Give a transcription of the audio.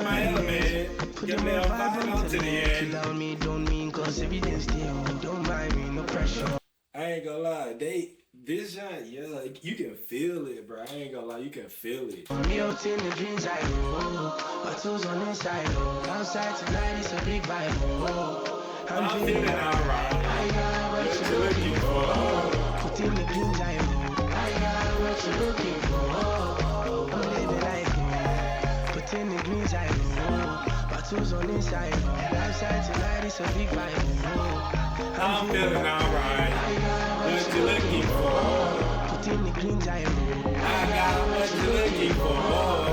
my element. Get me a vibe out to the end. Chill out me, don't mean cause evidence still. Don't mind me, no pressure. I ain't gonna lie, this shot, yeah, like you can feel it, bro. I ain't gonna lie, you can feel it. Me out in the dreams I go, bottles on inside, oh. Outside tonight it's a big vibe, oh. I'm feeling alright. I got what you're looking for. Put in the dreams I go. I got what you're looking for. I'm living life, oh. Put in the dreams I go. Bottles on inside, oh. Outside tonight it's a big vibe, oh. I'm feeling alright. What you looking for? Put in the dreams I go. I got what you're looking for.